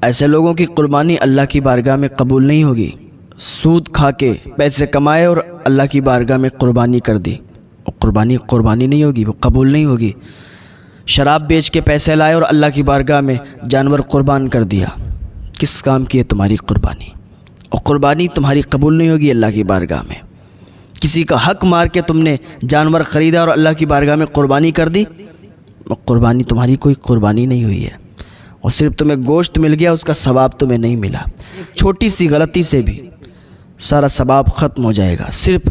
ایسے لوگوں کی قربانی اللہ کی بارگاہ میں قبول نہیں ہوگی۔ سود کھا کے پیسے کمائے اور اللہ کی بارگاہ میں قربانی کر دی، قربانی نہیں ہوگی، وہ قبول نہیں ہوگی۔ شراب بیچ کے پیسے لائے اور اللہ کی بارگاہ میں جانور قربان کر دیا، کس کام کی ہے تمہاری قربانی؟ اور قربانی تمہاری قبول نہیں ہوگی اللہ کی بارگاہ میں۔ کسی کا حق مار کے تم نے جانور خریدا اور اللہ کی بارگاہ میں قربانی کر دی، قربانی تمہاری کوئی قربانی نہیں ہوئی ہے، اور صرف تمہیں گوشت مل گیا، اس کا ثواب تمہیں نہیں ملا۔ چھوٹی سی غلطی سے بھی سارا ثواب ختم ہو جائے گا۔ صرف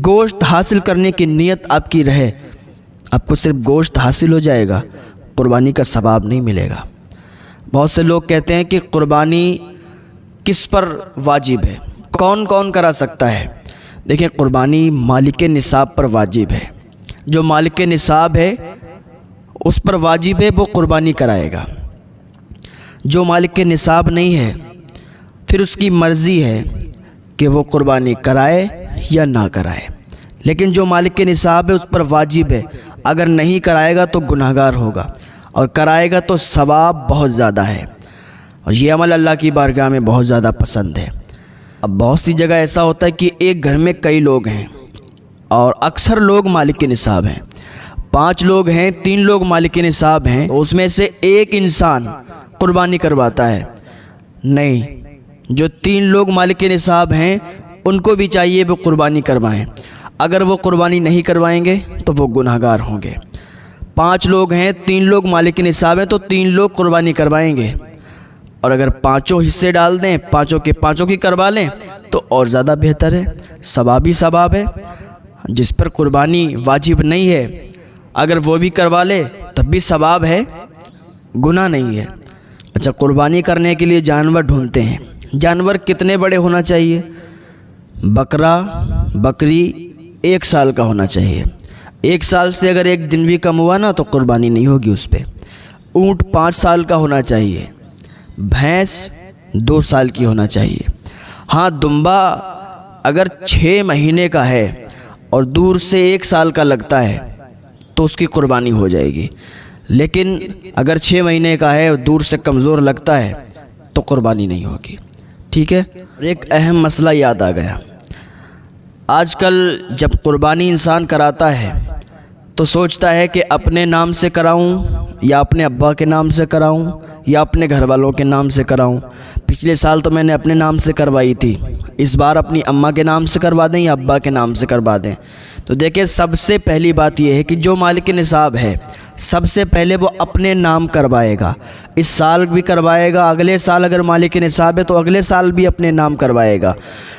گوشت حاصل کرنے کی نیت آپ کی رہے، آپ کو صرف گوشت حاصل ہو جائے گا، قربانی کا ثواب نہیں ملے گا۔ بہت سے لوگ کہتے ہیں کہ قربانی کس پر واجب ہے، کون کون کرا سکتا ہے؟ دیکھیں، قربانی مالک نصاب پر واجب ہے۔ جو مالک نصاب ہے اس پر واجب ہے، وہ قربانی کرائے گا۔ جو مالک نصاب نہیں ہے پھر اس کی مرضی ہے کہ وہ قربانی کرائے یا نہ کرائے، لیکن جو مالک نصاب ہے اس پر واجب ہے۔ اگر نہیں کرائے گا تو گناہگار ہوگا، اور کرائے گا تو ثواب بہت زیادہ ہے، اور یہ عمل اللہ کی بارگاہ میں بہت زیادہ پسند ہے۔ اب بہت سی جگہ ایسا ہوتا ہے کہ ایک گھر میں کئی لوگ ہیں اور اکثر لوگ مالک نصاب ہیں، 5 لوگ ہیں، 3 لوگ مالک نصاب ہیں، تو اس میں سے ایک انسان قربانی کرواتا ہے۔ نہیں، جو 3 لوگ مالک نصاب ہیں ان کو بھی چاہیے وہ قربانی کروائیں۔ اگر وہ قربانی نہیں کروائیں گے تو وہ گناہگار ہوں گے۔ 5 لوگ ہیں، 3 لوگ مالک نصاب ہیں، تو 3 لوگ قربانی کروائیں گے، اور اگر 5 حصے ڈال دیں، 5 کی کروا لیں تو اور زیادہ بہتر ہے، ثواب ہی ثواب ہے۔ جس پر قربانی واجب نہیں ہے اگر وہ بھی کروا لے تب بھی ثواب ہے، گناہ نہیں ہے۔ اچھا، قربانی کرنے کے لیے جانور ڈھونڈتے ہیں، جانور کتنے بڑے ہونا چاہیے؟ بکرا بکری 1 سال کا ہونا چاہیے۔ 1 سال سے اگر 1 دن بھی کم ہوا نا تو قربانی نہیں ہوگی اس پہ۔ اونٹ 5 سال کا ہونا چاہیے، بھینس 2 سال کی ہونا چاہیے۔ ہاں، دمبا اگر 6 مہینے کا ہے اور دور سے 1 سال کا لگتا ہے تو اس کی قربانی ہو جائے گی، لیکن اگر 6 مہینے کا ہے اور دور سے کمزور لگتا ہے تو قربانی نہیں ہوگی۔ ٹھیک ہے، اور ایک اہم مسئلہ یاد آ گیا۔ آج کل جب قربانی انسان کراتا ہے تو سوچتا ہے کہ اپنے نام سے کراؤں یا اپنے ابا کے نام سے کراؤں یا اپنے گھر والوں کے نام سے کراؤں۔ پچھلے سال تو میں نے اپنے نام سے کروائی تھی، اس بار اپنی اماں کے نام سے کروا دیں یا ابا کے نام سے کروا دیں۔ تو دیکھیں، سب سے پہلی بات یہ ہے کہ جو مالک نصاب ہے سب سے پہلے وہ اپنے نام کروائے گا۔ اس سال بھی کروائے گا، اگلے سال اگر مالک نصاب ہے تو اگلے سال بھی اپنے نام کروائے گا۔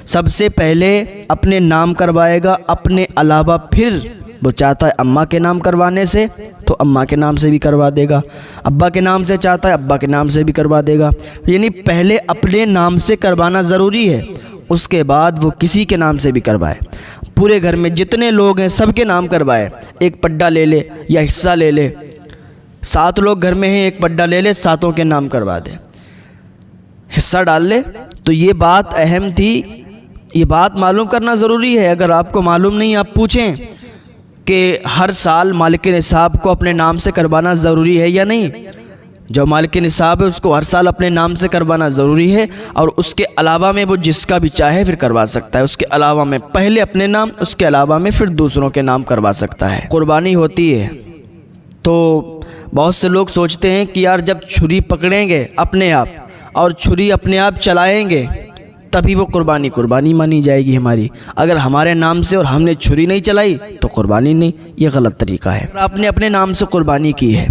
سب سے پہلے اپنے نام کروائے گا، اپنے علاوہ پھر وہ چاہتا ہے اماں کے نام کروانے سے تو اماں کے نام سے بھی کروا دے گا، ابا کے نام سے چاہتا ہے ابا کے نام سے بھی کروا دے گا۔ یعنی پہلے اپنے نام سے کروانا ضروری ہے، اس کے بعد وہ کسی کے نام سے بھی کروائے۔ پورے گھر میں جتنے لوگ ہیں سب کے نام کروائے، ایک پڈا لے لے یا حصہ لے لے۔ 7 لوگ گھر میں ہیں، ایک پڈا لے لے، 7 کے نام کروا دے، حصہ ڈال لے۔ تو یہ بات اہم تھی، یہ بات معلوم کرنا ضروری ہے۔ اگر آپ کو معلوم نہیں، آپ پوچھیں کہ ہر سال مالک نصاب کو اپنے نام سے کروانا ضروری ہے یا نہیں۔ جو مالک نصاب ہے اس کو ہر سال اپنے نام سے کروانا ضروری ہے، اور اس کے علاوہ میں وہ جس کا بھی چاہے پھر کروا سکتا ہے۔ اس کے علاوہ میں پہلے اپنے نام، اس کے علاوہ میں پھر دوسروں کے نام کروا سکتا ہے۔ قربانی ہوتی ہے تو بہت سے لوگ سوچتے ہیں کہ یار جب چھری پکڑیں گے اپنے آپ اور چھری اپنے آپ چلائیں گے تبھی وہ قربانی مانی جائے گی ہماری۔ اگر ہمارے نام سے اور ہم نے چھری نہیں چلائی تو قربانی نہیں، یہ غلط طریقہ ہے۔ آپ نے اپنے نام سے قربانی کی ہے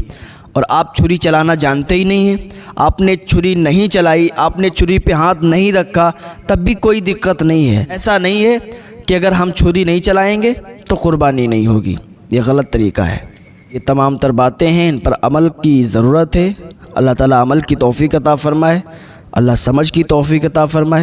اور آپ چھری چلانا جانتے ہی نہیں ہیں، آپ نے چھری نہیں چلائی، آپ نے چھری پہ ہاتھ نہیں رکھا، تب بھی کوئی دقت نہیں ہے۔ ایسا نہیں ہے کہ اگر ہم چھری نہیں چلائیں گے تو قربانی نہیں ہوگی، یہ غلط طریقہ ہے۔ یہ تمام تر باتیں ہیں، ان پر عمل کی ضرورت ہے۔ اللہ تعالیٰ عمل کی توفیق عطا فرمائے، اللہ سمجھ کی توفیق عطا فرمائے۔